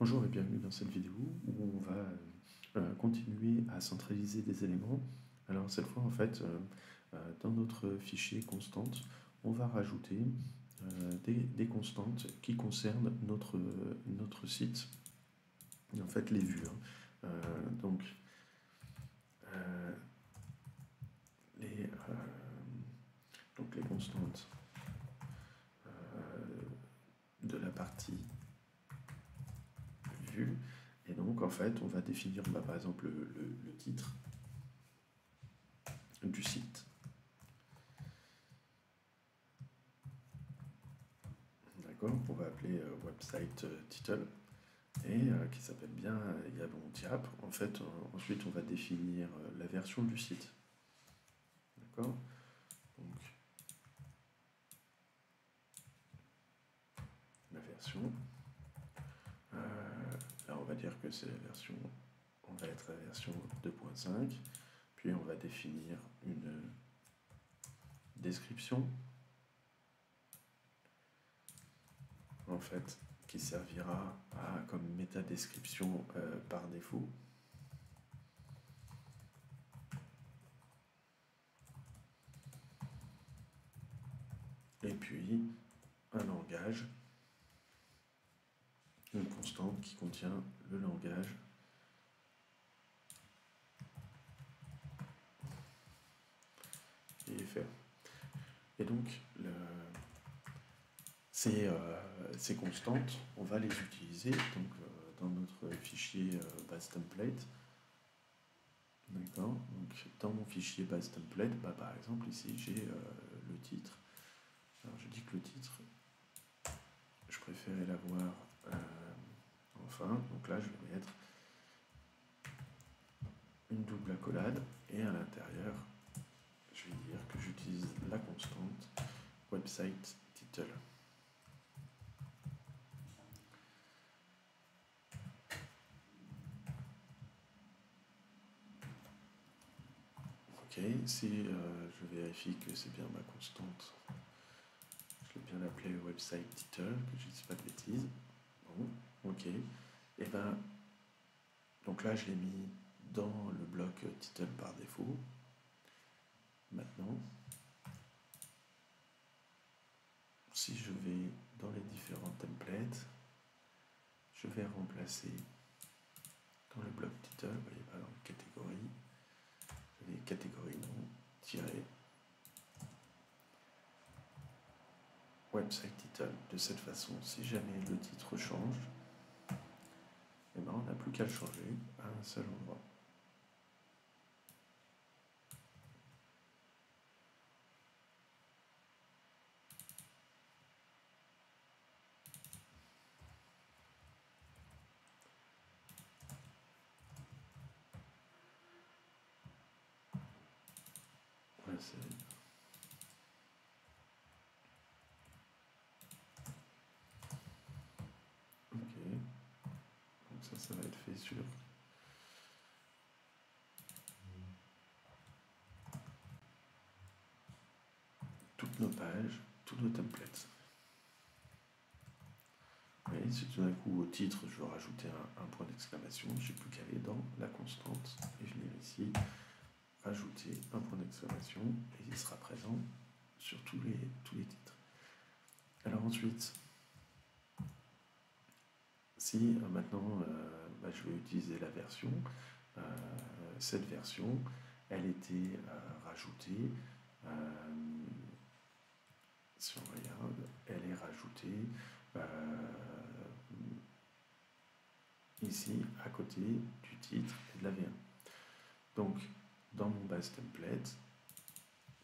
Bonjour et bienvenue dans cette vidéo où on va continuer à centraliser des éléments. Alors cette fois en fait dans notre fichier constante on va rajouter des constantes qui concernent notre site et en fait les vues. Donc les constantes de la partie vue. Et donc en fait on va définir par exemple le titre du site. D'accord, on va appeler website title et qui s'appelle bien Yabontiap. En fait ensuite on va définir la version du site. D'accord, donc la version là on va dire que c'est la version, on va être la version 2.5, puis on va définir une description en fait qui servira comme métadescription par défaut. Et puis un langage, une constante qui contient le langage IFR. Et donc ces constantes, on va les utiliser donc, dans notre fichier base template. D'accord, donc dans mon fichier base template, par exemple ici j'ai le titre. Alors je dis que le titre, je préférais l'avoir enfin, donc là je vais mettre une double accolade et à l'intérieur je vais dire que j'utilise la constante website title. Ok, si je vérifie que c'est bien ma constante, je vais bien l'appeler website title, que je ne dise pas de bêtises. Bon, ok. Et ben, donc là je l'ai mis dans le bloc title par défaut. Maintenant, si je vais dans les différents templates, je vais remplacer dans le bloc title, vous voyez par exemple catégorie, les catégories non tirées website title. De cette façon, si jamais le titre change, eh ben, on n'a plus qu'à le changer à un seul endroit. Ouais, ok, donc ça va être fait sur toutes nos pages, tous nos templates. Et si tout d'un coup au titre je veux rajouter un point d'exclamation, j'ai plus qu'à aller dans la constante et venir ici rajouter un point d'exclamation et il sera présent sur tous les titres. Alors ensuite, si maintenant je vais utiliser la version, cette version elle était rajoutée, si on regarde, elle est rajoutée ici à côté du titre et de la V1. Donc dans mon base template,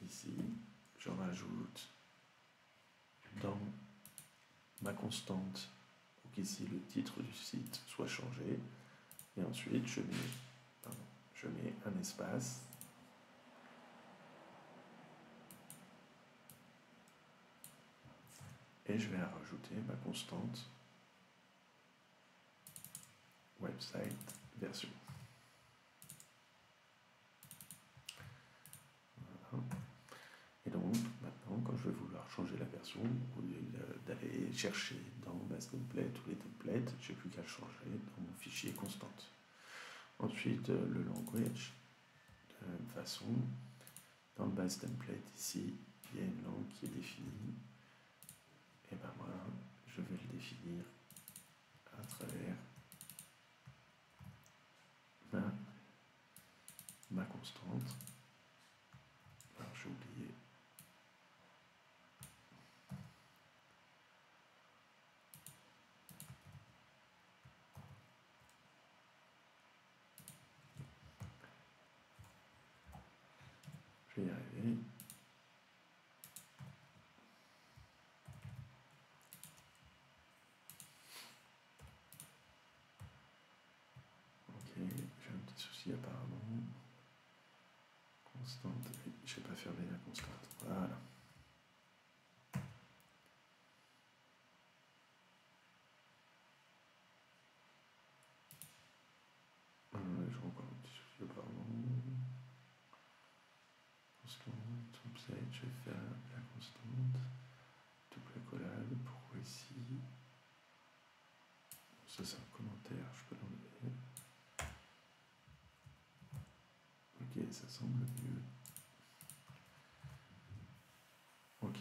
ici, je rajoute dans ma constante pour qu'ici le titre du site soit changé. Et ensuite, je mets un espace. Et je vais rajouter ma constante website version. Voilà. Et donc, maintenant, quand je vais vouloir changer la version, au lieu d'aller chercher dans base template ou les templates, j'ai plus qu'à le changer dans mon fichier constante. Ensuite, le language, de la même façon, dans le base template ici, il y a une langue qui est définie, et ben moi, je vais le définir à travers ma constante. Alors j'ai oublié. Je vais y arriver. Ok, j'ai un petit souci apparemment. Constante, je n'ai pas fermé la constante. Voilà. J'ai encore un petit souci apparemment. Constante, template, je vais faire la constante. Double collab, pourquoi ici? Ça c'est un commentaire, je peux l'enlever. Ok, ça semble mieux. Ok,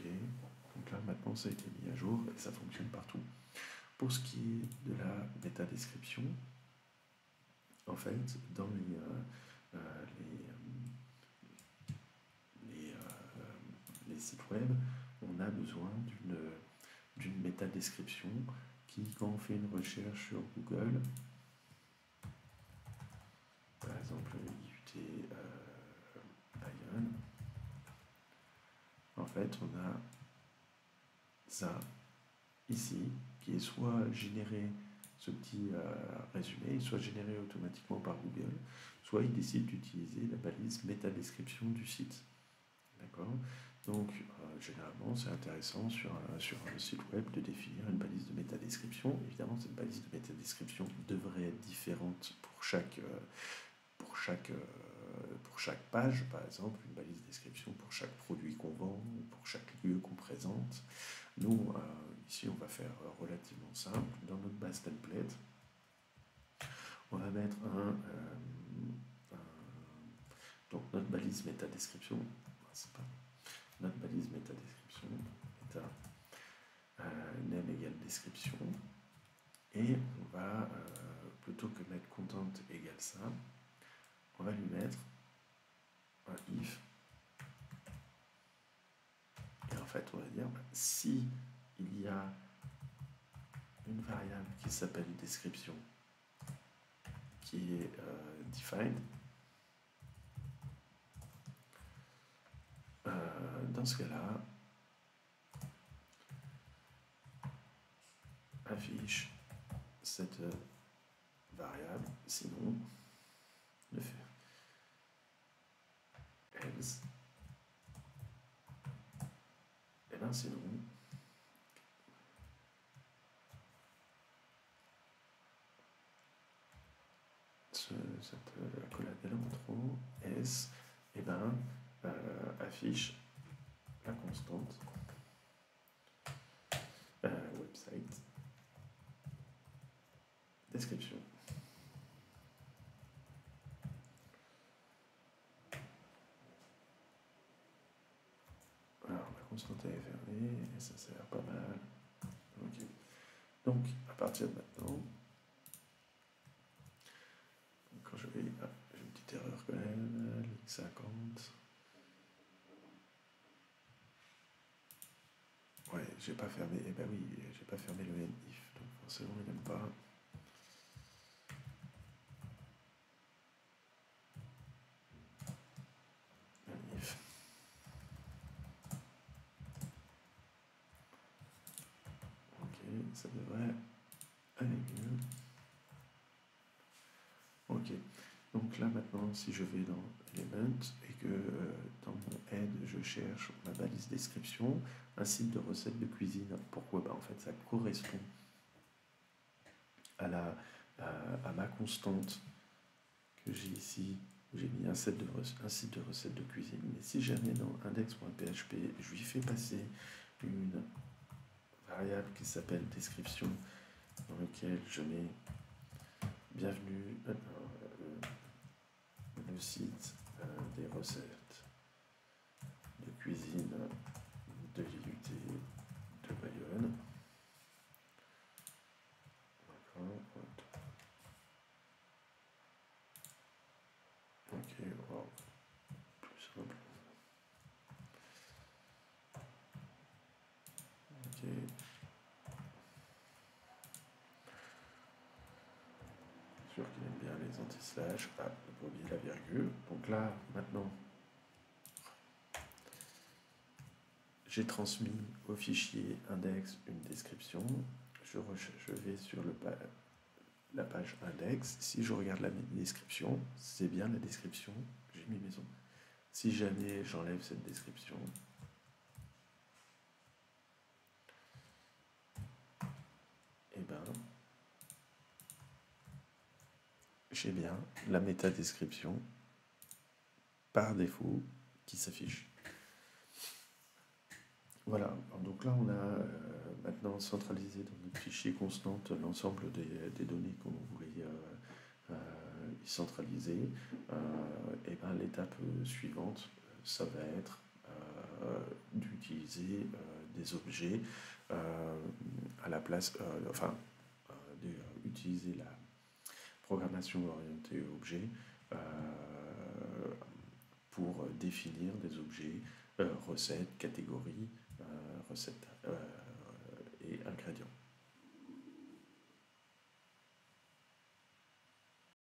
donc là maintenant ça a été mis à jour et ça fonctionne partout. Pour ce qui est de la métadescription, en fait, dans les sites web, on a besoin d'une métadescription qui, quand on fait une recherche sur Google, par exemple IUT Bayonne, en fait on a ça ici qui est soit généré, ce petit résumé, soit généré automatiquement par Google, soit il décide d'utiliser la balise métadescription du site. D'accord? Donc, généralement, c'est intéressant sur un site web de définir une balise de métadescription. Évidemment, cette balise de métadescription devrait être différente pour chaque page, par exemple, une balise de description pour chaque produit qu'on vend, ou pour chaque lieu qu'on présente. Nous, ici, on va faire relativement simple. Dans notre base template, on va mettre donc notre balise métadescription. Notre balise métadescription, méta, name égale description. Et on va, plutôt que mettre content égale ça, on va lui mettre un if. Et en fait, on va dire, si il y a une variable qui s'appelle description, qui est defined, dans ce cas-là, affiche cette variable, sinon le fait else, et bien sinon cette accolade est là en trop, s, et ben affiche la constante website description. Alors la constante est fermée et ça sert pas mal. Ok. Donc à partir de maintenant, quand je vais, j'ai une petite erreur quand même, ligne 50. Ouais, j'ai pas fermé, eh ben oui, j'ai pas fermé le if, donc forcément il n'aime pas. If. Ok, ça devrait aller mieux. Ok, donc là maintenant, si je vais dans Element et que dans mon head, je cherche ma balise description, un site de recette de cuisine, pourquoi? En fait, ça correspond à ma constante que j'ai ici où j'ai mis un site de recettes de cuisine. Mais si jamais dans index.php, je lui fais passer une variable qui s'appelle description, dans laquelle je mets bienvenue, le site des recettes de cuisine de l'IUT de Bayonne. D'accord. Ok, wow. Plus simple. Ok. Sûr qu'il aime bien les anti-slash. Ah, ne pas oublier la virgule. Donc là, maintenant, j'ai transmis au fichier index une description. Je vais sur la page index. Si je regarde la description, c'est bien la description que j'ai mis maison. Si jamais j'enlève cette description, eh ben, j'ai bien la métadescription par défaut qui s'affiche. Voilà, donc là on a maintenant centralisé dans notre fichier constante l'ensemble des données qu'on voulait centraliser. Et ben, l'étape suivante, ça va être d'utiliser des objets à la place, d'utiliser la programmation orientée objet pour définir des objets, recettes, catégories, recettes et ingrédients.